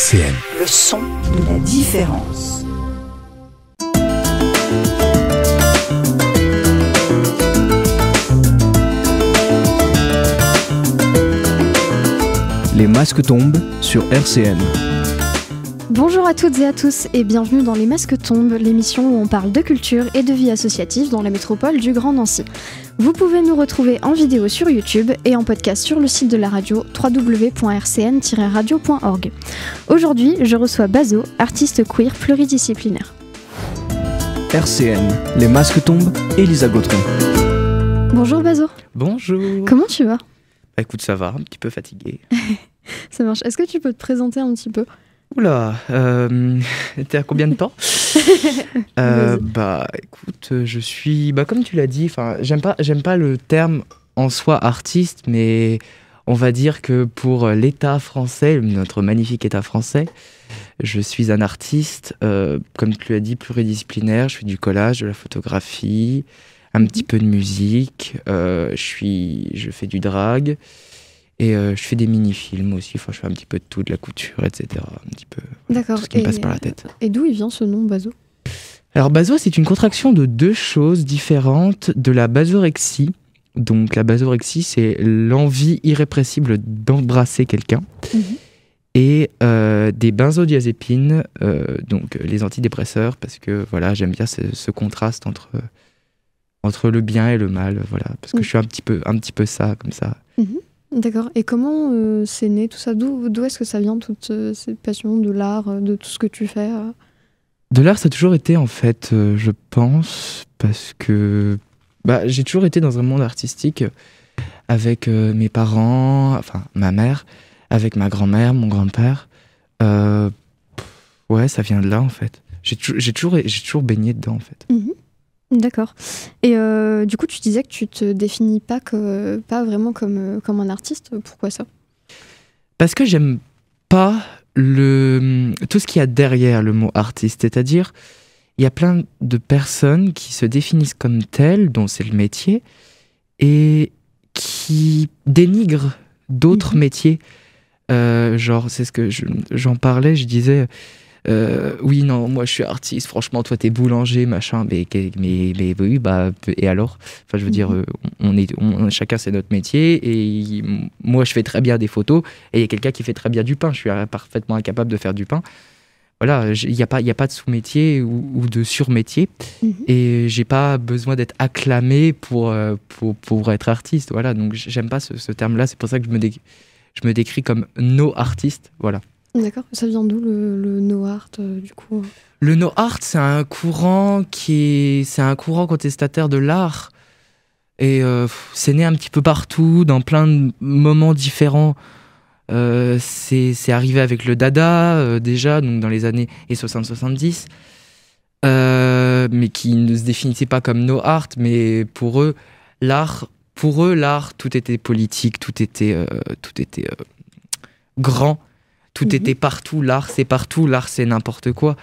RCN. Le son de la différence. Les masques tombent sur RCN. Bonjour à toutes et à tous et bienvenue dans Les Masques tombent, l'émission où on parle de culture et de vie associative dans la métropole du Grand Nancy. Vous pouvez nous retrouver en vidéo sur YouTube et en podcast sur le site de la radio www.rcn-radio.org. Aujourd'hui, je reçois Bazo, artiste queer pluridisciplinaire. RCN, Les masques tombent, Elisa Gautron. Bonjour Bazo. Bonjour. Comment tu vas ? Bah écoute, ça va, un petit peu fatigué. Ça marche. Est-ce que tu peux te présenter un petit peu ? Oula, t'es à combien de temps? Bah écoute, je suis, comme tu l'as dit, j'aime pas le terme en soi artiste, mais on va dire que pour l'État français, notre magnifique État français, je suis un artiste, comme tu l'as dit, pluridisciplinaire. Je fais du collage, de la photographie, un petit peu de musique, je fais du drag. Et je fais des mini-films aussi, je fais un petit peu de tout, de la couture, etc. Un petit peu. D'accord. Tout ce qui me passe par la tête. Et d'où il vient ce nom, Bazo ? Alors, Bazo, c'est une contraction de deux choses différentes de la basorexie. Donc, la basorexie, c'est l'envie irrépressible d'embrasser quelqu'un. Et des benzodiazépines, donc les antidépresseurs, parce que voilà, j'aime bien ce contraste entre le bien et le mal, voilà, parce que je suis un petit peu ça, comme ça. D'accord. Et comment c'est né tout ça ? D'où est-ce que ça vient, toute cette passion de l'art, de tout ce que tu fais De l'art, ça a toujours été, en fait, je pense, parce que j'ai toujours été dans un monde artistique avec mes parents, enfin ma mère, avec ma grand-mère, mon grand-père. Ouais, ça vient de là, en fait. J'ai toujours baigné dedans, en fait. D'accord. Et du coup, tu disais que tu te définis pas vraiment comme un artiste. Pourquoi ça ? Parce que j'aime pas tout ce qu'il y a derrière le mot artiste. C'est-à-dire, il y a plein de personnes qui se définissent comme telles, dont c'est le métier, et qui dénigrent d'autres métiers. Genre, c'est ce que j'en parlais, je disais... oui, non, moi je suis artiste, franchement, toi t'es boulanger, machin, mais oui, et alors ? Enfin, je veux dire, chacun c'est notre métier, et moi je fais très bien des photos, et il y a quelqu'un qui fait très bien du pain, je suis parfaitement incapable de faire du pain. Voilà, il n'y a pas de sous-métier ou de sur-métier, et j'ai pas besoin d'être acclamé pour être artiste, voilà, donc j'aime pas ce terme-là, c'est pour ça que je me décris comme no artiste, voilà. D'accord, ça vient d'où le no art du coup ? Le no art, c'est un courant contestataire de l'art, et c'est né un petit peu partout, dans plein de moments différents. C'est arrivé avec le Dada déjà, donc dans les années 60-70, mais qui ne se définissait pas comme no art, mais pour eux l'art, tout était politique, tout était grand. Tout était partout, l'art c'est n'importe quoi.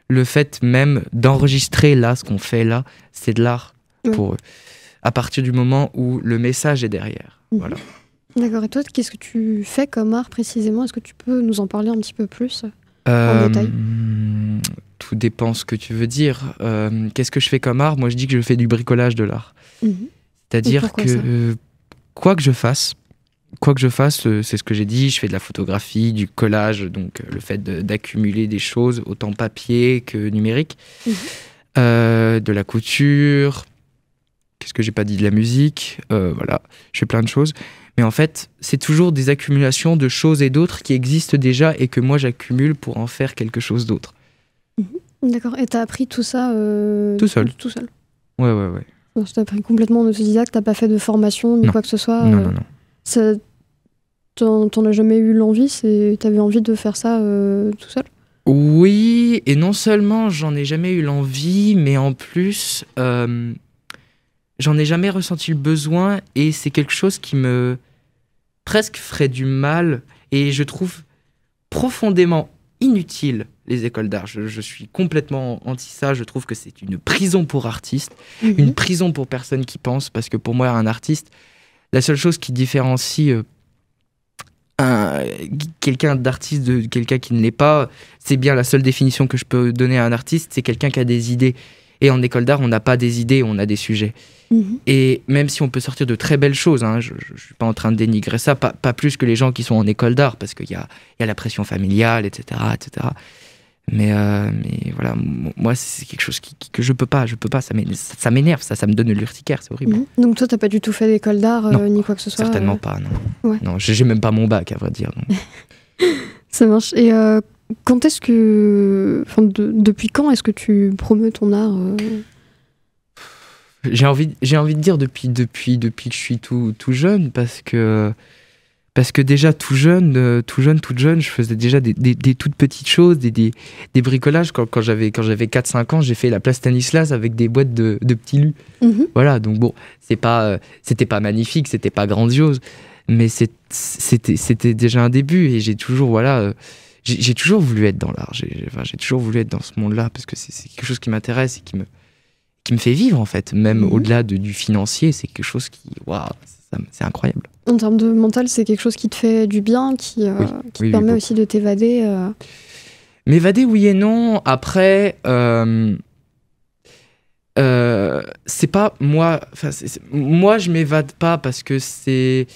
Le fait même d'enregistrer là, ce qu'on fait là, c'est de l'art pour eux. À partir du moment où le message est derrière. Voilà. D'accord, et toi, qu'est-ce que tu fais comme art précisément ? Est-ce que tu peux nous en parler un petit peu plus en détail ? Tout dépend ce que tu veux dire. Qu'est-ce que je fais comme art ? Moi je dis que je fais du bricolage de l'art. C'est-à-dire que quoi que je fasse, c'est ce que j'ai dit, je fais de la photographie, du collage, donc le fait d'accumuler des choses, autant papier que numérique, de la couture, qu'est-ce que j'ai pas dit, de la musique, voilà, je fais plein de choses. Mais en fait, c'est toujours des accumulations de choses et d'autres qui existent déjà et que moi j'accumule pour en faire quelque chose d'autre. D'accord, et t'as appris tout ça tout seul. Ouais. Donc, t'as appris complètement en autodidacte, t'as pas fait de formation ni quoi que ce soit Non. Ça, t'en as jamais eu l'envie, t'avais envie de faire ça tout seul ? Oui, et non seulement j'en ai jamais eu l'envie, mais en plus, j'en ai jamais ressenti le besoin, et c'est quelque chose qui me presque ferait du mal, et je trouve profondément inutile les écoles d'art. Je suis complètement anti ça, je trouve que c'est une prison pour artistes, une prison pour personnes qui pensent, parce que pour moi, un artiste, la seule chose qui différencie quelqu'un d'artiste de quelqu'un qui ne l'est pas, c'est bien la seule définition que je peux donner à un artiste, c'est quelqu'un qui a des idées. Et en école d'art, on n'a pas des idées, on a des sujets. Et même si on peut sortir de très belles choses, hein, je ne suis pas en train de dénigrer ça, pas plus que les gens qui sont en école d'art, parce qu'il y a la pression familiale, etc. etc. Mais voilà, moi, c'est quelque chose que je peux pas, ça m'énerve, ça me donne l'urticaire, c'est horrible. Donc toi, t'as pas du tout fait d'école d'art, ni quoi que ce soit? Certainement pas, non. Ouais. Non, j'ai même pas mon bac, à vrai dire. Ça marche. Et quand est-ce que... depuis quand est-ce que tu promeus ton art J'ai envie de dire depuis que je suis tout jeune, parce que déjà toute jeune, je faisais déjà des toutes petites choses, des bricolages. Quand j'avais 4-5 ans, j'ai fait la place Stanislas avec des boîtes de petits lus. Voilà, donc bon, c'était pas magnifique, c'était pas grandiose, mais c'était déjà un début, et j'ai toujours voulu être dans l'art. J'ai toujours voulu être dans ce monde-là, parce que c'est quelque chose qui m'intéresse et qui me fait vivre, en fait. Même au-delà du financier, c'est quelque chose qui... Waouh, c'est incroyable. En termes de mental, c'est quelque chose qui te fait du bien, qui te permet aussi de t'évader M'évader, oui et non. Après, c'est pas... Moi, je m'évade pas parce que c'est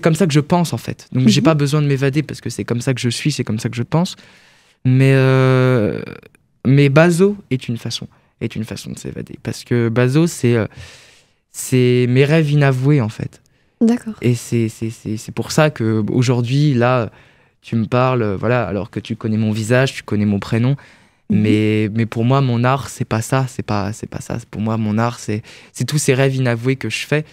comme ça que je pense, en fait. Donc, j'ai pas besoin de m'évader parce que c'est comme ça que je suis, c'est comme ça que je pense. Mais Bazo est une façon de s'évader. Parce que Bazo, c'est mes rêves inavoués, en fait. D'accord. Et c'est pour ça qu'aujourd'hui, là, tu me parles, voilà, alors que tu connais mon visage, tu connais mon prénom. Mais pour moi, mon art, c'est pas ça. C'est pas ça. Pour moi, mon art, c'est tous ces rêves inavoués que je fais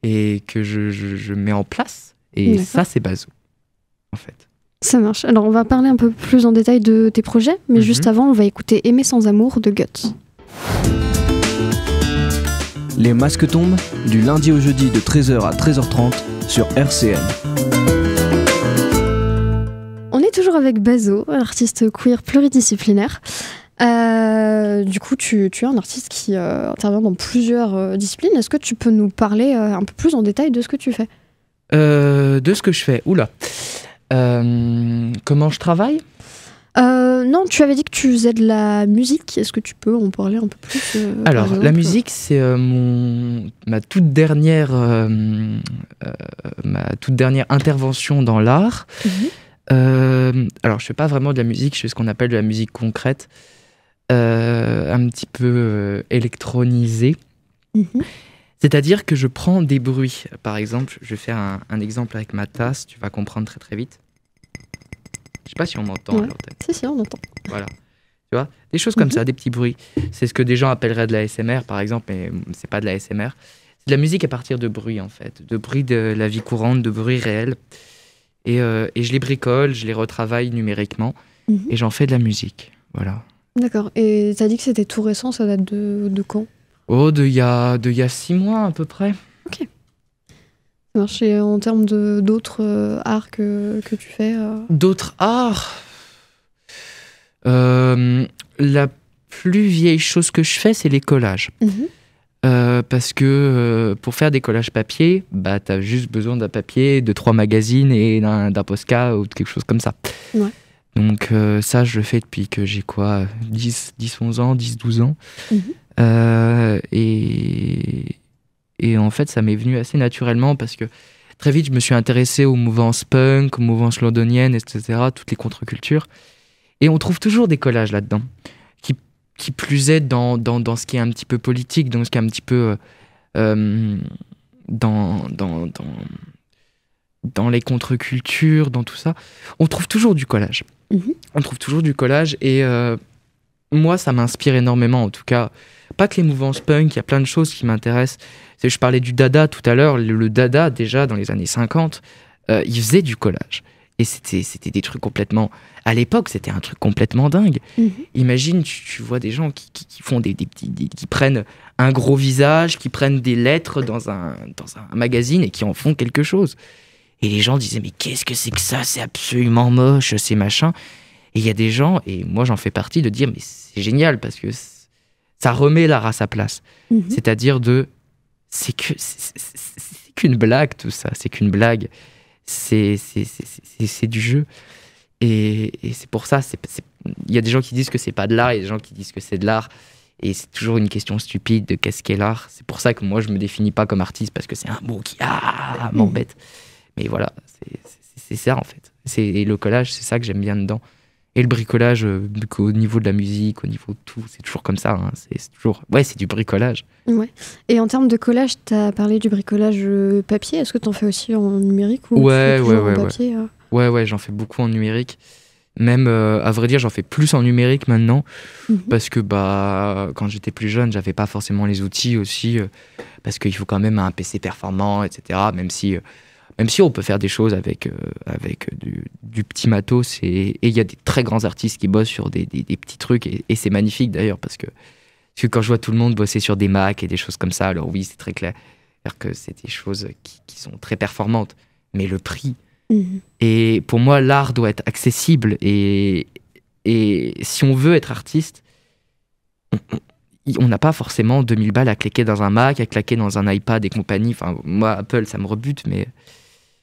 et que je mets en place. Et d'accord. Ça, c'est Bazo, en fait. Ça marche. Alors, on va parler un peu plus en détail de tes projets, mais juste avant, on va écouter Aimer sans amour de Guts. Les masques tombent, du lundi au jeudi de 13h à 13h30 sur RCN. On est toujours avec Bazo, artiste queer pluridisciplinaire. Du coup, tu es un artiste qui intervient dans plusieurs disciplines. Est-ce que tu peux nous parler un peu plus en détail de ce que tu fais ? De ce que je fais, oula. Comment je travaille ? Non, tu avais dit que tu faisais de la musique. Est-ce que tu peux en parler un peu plus Alors, la musique, c'est ma toute dernière intervention dans l'art. Alors, je fais pas vraiment de la musique, je fais ce qu'on appelle de la musique concrète, un petit peu électronisée. C'est-à-dire que je prends des bruits. Par exemple, je vais faire un exemple avec ma tasse, tu vas comprendre très très vite. Je sais pas si on m'entend. Ouais. Si, on entend. Voilà. Tu vois, des choses comme ça, des petits bruits. C'est ce que des gens appelleraient de la ASMR, par exemple, mais c'est pas de la ASMR. C'est de la musique à partir de bruits, en fait. De bruits de la vie courante, de bruits réels. Et je les bricole, je les retravaille numériquement. Et j'en fais de la musique. Voilà. D'accord. Et t'as dit que c'était tout récent, ça date de quand ? Oh, il y a 6 mois, à peu près. Ok. Et en termes d'autres arts que tu fais D'autres arts la plus vieille chose que je fais, c'est les collages. Parce que pour faire des collages papier, bah, t'as juste besoin d'un papier, de 3 magazines et d'un Posca ou de quelque chose comme ça. Ouais. Donc ça, je le fais depuis que j'ai 10-11 ans, 10-12 ans. Et en fait, ça m'est venu assez naturellement parce que très vite, je me suis intéressé aux mouvances punk, aux mouvances londoniennes, etc., toutes les contre-cultures. Et on trouve toujours des collages là-dedans, qui plus est dans ce qui est un petit peu politique, dans ce qui est un petit peu dans les contre-cultures, dans tout ça. On trouve toujours du collage. On trouve toujours du collage et moi, ça m'inspire énormément, en tout cas. Pas que les mouvances punk, il y a plein de choses qui m'intéressent. Je parlais du dada tout à l'heure. Le dada, déjà, dans les années 50, il faisait du collage. Et c'était des trucs complètement... À l'époque, c'était un truc complètement dingue. Imagine, tu vois des gens qui font qui prennent un gros visage, qui prennent des lettres dans un magazine et qui en font quelque chose. Et les gens disaient, mais qu'est-ce que c'est que ça ? C'est absolument moche, c'est machin. Et il y a des gens, et moi j'en fais partie, de dire, mais c'est génial parce que ça remet l'art à sa place. C'est-à-dire c'est qu'une blague tout ça, c'est qu'une blague. c'est du jeu. Et c'est pour ça, il y a des gens qui disent que c'est pas de l'art, il y a des gens qui disent que c'est de l'art. Et c'est toujours une question stupide de qu'est-ce qu'est l'art. C'est pour ça que moi, je me définis pas comme artiste, parce que c'est un mot qui m'embête. Mais voilà, c'est ça en fait. Et le collage, c'est ça que j'aime bien dedans. Et le bricolage, au niveau de la musique, au niveau de tout, c'est toujours comme ça. Hein. C'est toujours... Ouais, c'est du bricolage. Ouais. Et en termes de collage, tu as parlé du bricolage papier. Est-ce que tu en fais aussi en numérique ou ouais, en papier Ouais, j'en fais beaucoup en numérique. Même, à vrai dire, j'en fais plus en numérique maintenant. Parce que quand j'étais plus jeune, j'avais pas forcément les outils aussi. Parce qu'il faut quand même un PC performant, etc. Même si on peut faire des choses avec du petit matos. Et il y a des très grands artistes qui bossent sur des petits trucs. Et c'est magnifique d'ailleurs. Parce que quand je vois tout le monde bosser sur des Mac et des choses comme ça, alors oui, c'est très clair que c'est des choses qui sont très performantes. Mais le prix... Et pour moi, l'art doit être accessible. Et si on veut être artiste, on n'a pas forcément 2000 balles à claquer dans un Mac, à claquer dans un iPad et compagnie. Enfin, moi, Apple, ça me rebute, mais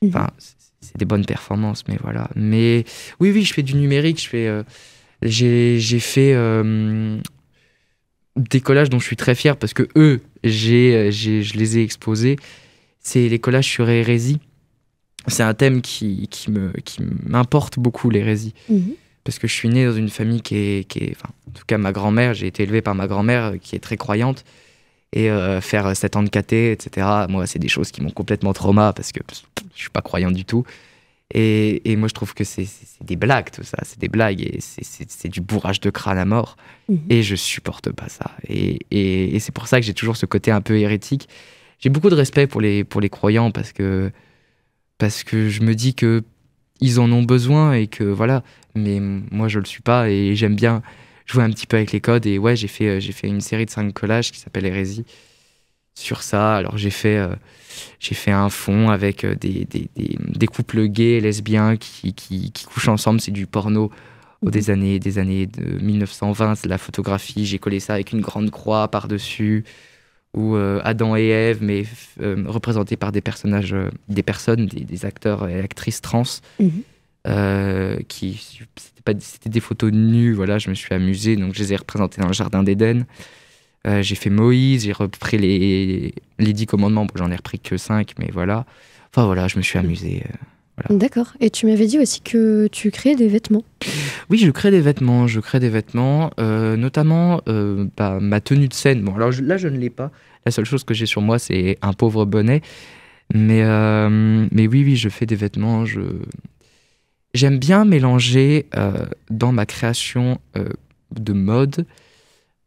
c'est des bonnes performances. Mais voilà. Mais oui, je fais du numérique. J'ai fait des collages dont je suis très fier parce que je les ai exposés. C'est les collages sur hérésie. C'est un thème qui m'importe beaucoup, l'hérésie. Parce que je suis né dans une famille qui est en tout cas ma grand-mère, j'ai été élevé par ma grand-mère qui est très croyante. Et faire 7 ans de caté, etc., moi, c'est des choses qui m'ont complètement trauma parce que je suis pas croyant du tout. Et moi, je trouve que c'est des blagues, tout ça. C'est des blagues et c'est du bourrage de crâne à mort. Et je supporte pas ça. Et c'est pour ça que j'ai toujours ce côté un peu hérétique. J'ai beaucoup de respect pour les croyants parce que je me dis que ils en ont besoin et que voilà. Mais moi, je le suis pas et j'aime bien jouer un petit peu avec les codes. Et ouais, j'ai fait une série de 5 collages qui s'appelle Hérésie sur ça. Alors j'ai fait un fond avec des couples gays et lesbiens qui couchent ensemble. C'est du porno des années de 1920. C'est de la photographie. J'ai collé ça avec une grande croix par-dessus. Ou Adam et Ève, mais représentés par des personnes, des acteurs et actrices trans, c'était des photos nues, voilà, je me suis amusé, donc je les ai représentés dans le jardin d'Éden. J'ai fait Moïse, j'ai repris les 10 commandements, bon, j'en ai repris que 5, mais voilà. Enfin voilà, je me suis amusé. Voilà. D'accord. Et tu m'avais dit aussi que tu créais des vêtements. Oui, je crée des vêtements, notamment ma tenue de scène. Bon, alors là, je ne l'ai pas. La seule chose que j'ai sur moi, c'est un pauvre bonnet. Mais oui, je fais des vêtements. J'aime bien mélanger dans ma création de mode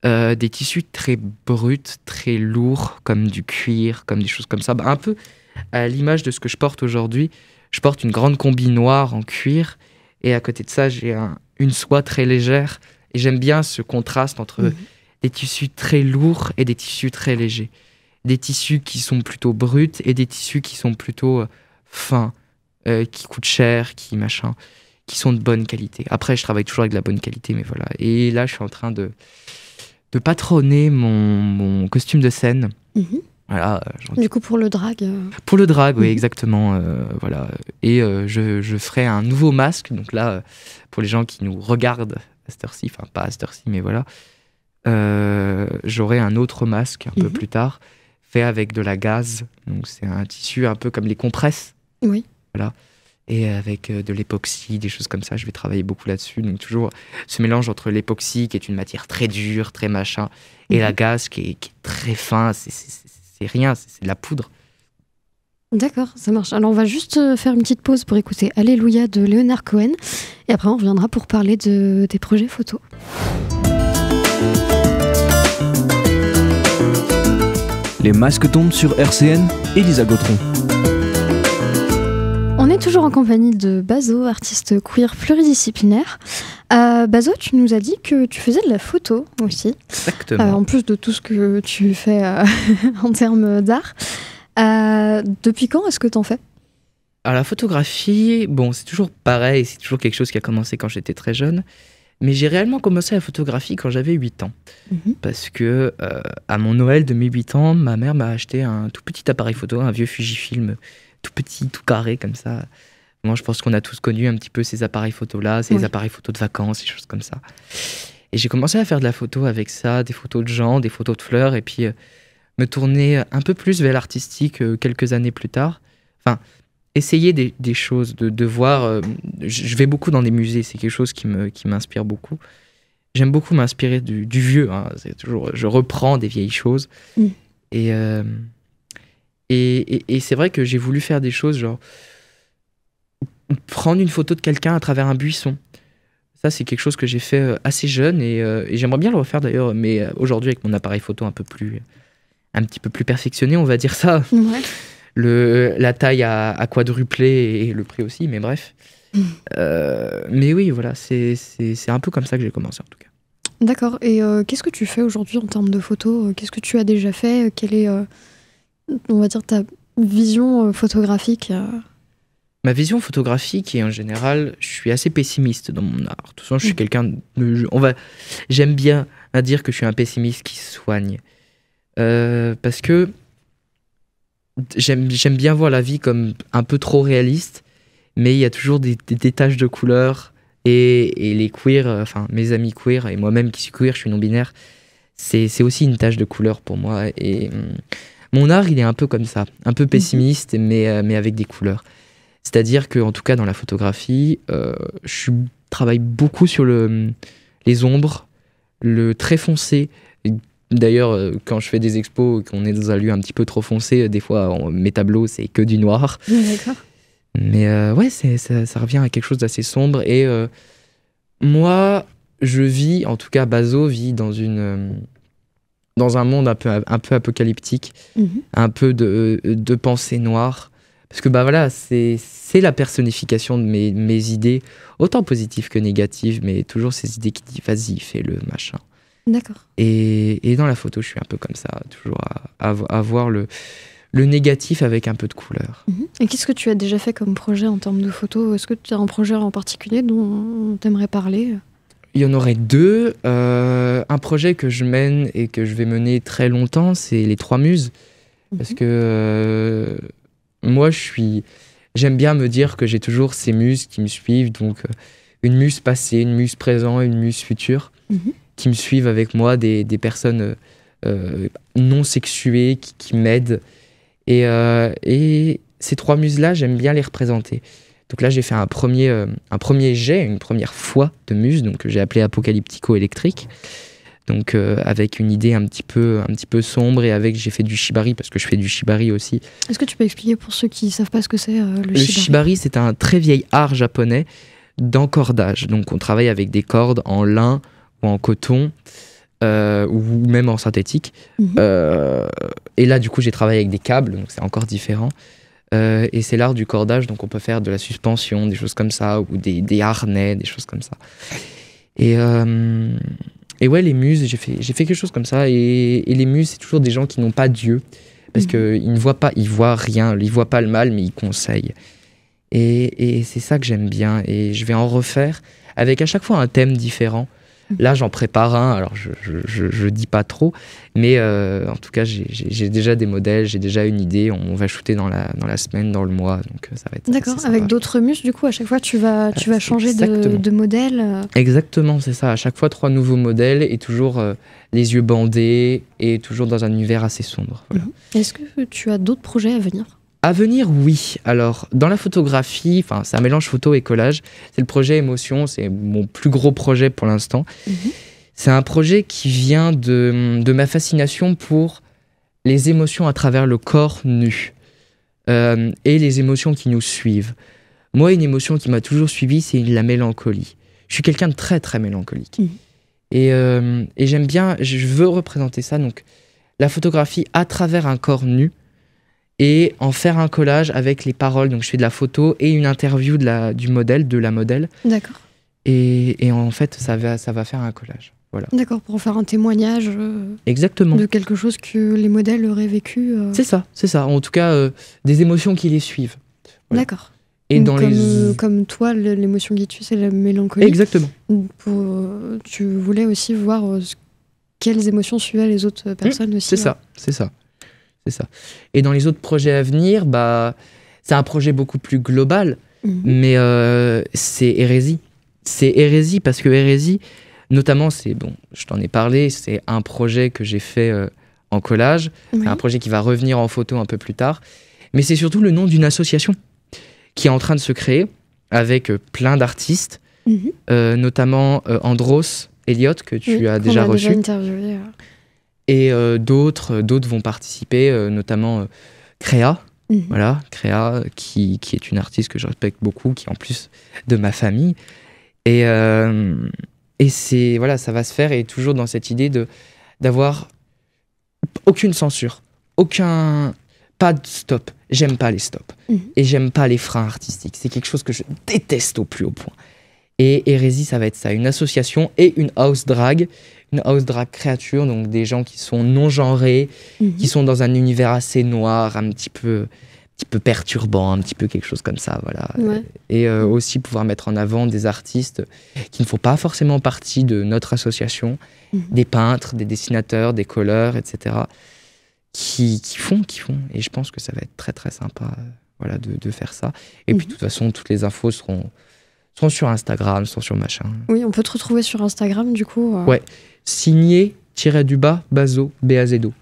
des tissus très bruts, très lourds, comme du cuir, comme des choses comme ça. Un peu à l'image de ce que je porte aujourd'hui. Je porte une grande combi noire en cuir et à côté de ça, j'ai une soie très légère. Et j'aime bien ce contraste entre des tissus très lourds et des tissus très légers. Des tissus qui sont plutôt bruts et des tissus qui sont plutôt fins, qui coûtent cher, qui sont de bonne qualité. Après, je travaille toujours avec de la bonne qualité, mais voilà. Et là, je suis en train de patronner mon costume de scène. Voilà, du coup, pour le drag. Pour le drag, oui, exactement. Voilà. Et je ferai un nouveau masque. Donc là, pour les gens qui nous regardent à cette heure-ci, enfin pas à cette heure-ci, mais voilà, j'aurai un autre masque un peu plus tard, fait avec de la gaze. Donc c'est un tissu un peu comme les compresses. Oui. Voilà. Et avec de l'époxy, des choses comme ça. Je vais travailler beaucoup là-dessus. Donc toujours ce mélange entre l'époxy, qui est une matière très dure, très machin, et la gaze qui est très fin. C'est rien, c'est de la poudre. D'accord, ça marche. Alors on va juste faire une petite pause pour écouter Alléluia de Leonard Cohen. Et après on reviendra pour parler des projets photos. Les masques tombent sur RCN, Elisa Gautron. On est toujours en compagnie de Bazo, artiste queer pluridisciplinaire. Bazo, tu nous as dit que tu faisais de la photo aussi. Exactement. En plus de tout ce que tu fais en termes d'art. Depuis quand est-ce que tu en fais ? Alors la photographie, bon, c'est toujours pareil, c'est toujours quelque chose qui a commencé quand j'étais très jeune. Mais j'ai réellement commencé la photographie quand j'avais 8 ans. Parce que à mon Noël de mes 8 ans, ma mère m'a acheté un tout petit appareil photo, un vieux Fujifilm tout petit, tout carré comme ça. Moi, je pense qu'on a tous connu un petit peu ces appareils photos-là, ces appareils photos de vacances, des choses comme ça. Et j'ai commencé à faire de la photo avec ça, des photos de gens, des photos de fleurs, et puis me tourner un peu plus vers l'artistique quelques années plus tard. Enfin, essayer des choses, de voir... je vais beaucoup dans des musées, c'est quelque chose qui m'inspire beaucoup. J'aime beaucoup m'inspirer du vieux, hein, c'est toujours, je reprends des vieilles choses. Et c'est vrai que j'ai voulu faire des choses genre prendre une photo de quelqu'un à travers un buisson. Ça, c'est quelque chose que j'ai fait assez jeune et j'aimerais bien le refaire d'ailleurs, mais aujourd'hui avec mon appareil photo un petit peu plus perfectionné, on va dire ça. Ouais. La taille a quadruplé et le prix aussi, mais bref. Mais oui, voilà, c'est un peu comme ça que j'ai commencé en tout cas. D'accord. Et qu'est-ce que tu fais aujourd'hui en termes de photos? Qu'est-ce que tu as déjà fait? Quelle est, on va dire, ta vision photographique? Ma vision photographique, et en général, je suis assez pessimiste dans mon art. De toute façon, je suis quelqu'un j'aime bien à dire que je suis un pessimiste qui se soigne. Parce que j'aime bien voir la vie comme un peu trop réaliste, mais il y a toujours des taches de couleurs. Et les queers, enfin mes amis queers, et moi-même qui suis queer, je suis non-binaire, c'est aussi une tache de couleur pour moi. Et mon art, il est un peu comme ça, un peu pessimiste, mais avec des couleurs. C'est-à-dire qu'en tout cas, dans la photographie, je travaille beaucoup sur les ombres, le trait foncé. D'ailleurs, quand je fais des expos, qu'on est dans un lieu un petit peu trop foncé, des fois, mes tableaux, c'est que du noir. D'accord. Mais ouais, ça revient à quelque chose d'assez sombre. Et moi, je vis, en tout cas, Bazo vit dans un monde un peu apocalyptique, un peu de pensée noire. Parce que bah voilà, c'est la personnification de mes idées, autant positives que négatives, mais toujours ces idées qui disent vas-y, fais-le, machin. D'accord. Et dans la photo, je suis un peu comme ça, toujours à voir le négatif avec un peu de couleur. Et qu'est-ce que tu as déjà fait comme projet en termes de photos? Est-ce que tu as un projet en particulier dont tu aimerais parler? Il y en aurait deux. Un projet que je mène et que je vais mener très longtemps, c'est les 3 muses. Parce que moi, j'aime bien me dire que j'ai toujours ces muses qui me suivent. Donc, une muse passée, une muse présente, une muse future, qui me suivent avec moi, des personnes non sexuées qui m'aident. Et ces 3 muses-là, j'aime bien les représenter. Donc là, j'ai fait une première fois de muse, donc que j'ai appelé Apocalyptico-électrique. Donc avec une idée un petit peu sombre, et j'ai fait du shibari, parce que je fais du shibari aussi. Est-ce que tu peux expliquer pour ceux qui ne savent pas ce que c'est le shibari? Le shibari, c'est un très vieil art japonais d'encordage. Donc on travaille avec des cordes en lin ou en coton, ou même en synthétique. Et là, du coup, j'ai travaillé avec des câbles, donc c'est encore différent. Et c'est l'art du cordage, donc on peut faire de la suspension, des choses comme ça, ou des harnais, des choses comme ça. Et ouais, les muses, j'ai fait quelque chose comme ça. Et les muses, c'est toujours des gens qui n'ont pas Dieu, parce qu'ils ne voient pas, ils voient rien, ils voient pas le mal, mais ils conseillent. Et c'est ça que j'aime bien. Et je vais en refaire avec à chaque fois un thème différent. Là, j'en prépare un, alors je dis pas trop, mais en tout cas, j'ai déjà des modèles, j'ai déjà une idée. On va shooter dans la semaine, dans le mois, donc ça va être. D'accord, avec d'autres muses, du coup, à chaque fois, tu vas changer de modèle. Exactement, c'est ça. À chaque fois, 3 nouveaux modèles, et toujours les yeux bandés, et toujours dans un univers assez sombre. Voilà. Est-ce que tu as d'autres projets à venir? À venir, oui. Alors, dans la photographie, c'est un mélange photo et collage. C'est le projet Émotion, c'est mon plus gros projet pour l'instant. C'est un projet qui vient de ma fascination pour les émotions à travers le corps nu, et les émotions qui nous suivent. Moi, une émotion qui m'a toujours suivi, c'est la mélancolie. Je suis quelqu'un de très, très mélancolique. Et j'aime bien, je veux représenter ça, donc la photographie à travers un corps nu, et en faire un collage avec les paroles. Donc je fais de la photo et une interview du modèle, de la modèle. D'accord. Et en fait, ça va faire un collage. Voilà. D'accord, pour en faire un témoignage exactement. De quelque chose que les modèles auraient vécu. C'est ça. En tout cas, des émotions qui les suivent. Voilà. D'accord. Et comme toi, l'émotion qui tue, c'est la mélancolie. Exactement. Tu voulais aussi voir quelles émotions suivaient les autres personnes aussi. C'est ça. Et dans les autres projets à venir, c'est un projet beaucoup plus global, mais c'est Hérésie. C'est Hérésie parce que Hérésie, notamment, je t'en ai parlé, c'est un projet que j'ai fait en collage. Oui. C'est un projet qui va revenir en photo un peu plus tard. Mais c'est surtout le nom d'une association qui est en train de se créer avec plein d'artistes, notamment Andros Elliott, que tu as déjà reçu. Déjà interviewé. Et d'autres vont participer, notamment Créa. Voilà, Créa, qui est une artiste que je respecte beaucoup, qui est en plus de ma famille. Et c'est, voilà, ça va se faire, et toujours dans cette idée d'avoir aucune censure, pas de stop. J'aime pas les stops. Et j'aime pas les freins artistiques. C'est quelque chose que je déteste au plus haut point. Et Hérésie, ça va être ça, une association et une house drag créature, donc des gens qui sont non genrés, qui sont dans un univers assez noir, un petit peu perturbant, un petit peu quelque chose comme ça, voilà. Ouais. Et aussi pouvoir mettre en avant des artistes qui ne font pas forcément partie de notre association, des peintres, des dessinateurs, des colleurs, etc., qui font. Et je pense que ça va être très très sympa, voilà, de faire ça. Et puis de toute façon, toutes les infos seront sur Instagram, sont sur machin. Oui, on peut te retrouver sur Instagram, du coup. Ouais, signé-Bazo, B-A-Z-O.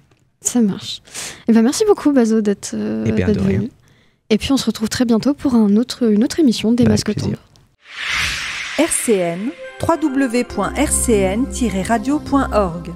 Ça marche. Et ben merci beaucoup, Bazo, d'être venu. Et puis on se retrouve très bientôt pour une autre émission des Masques Tombes. RCN, www.rcn-radio.org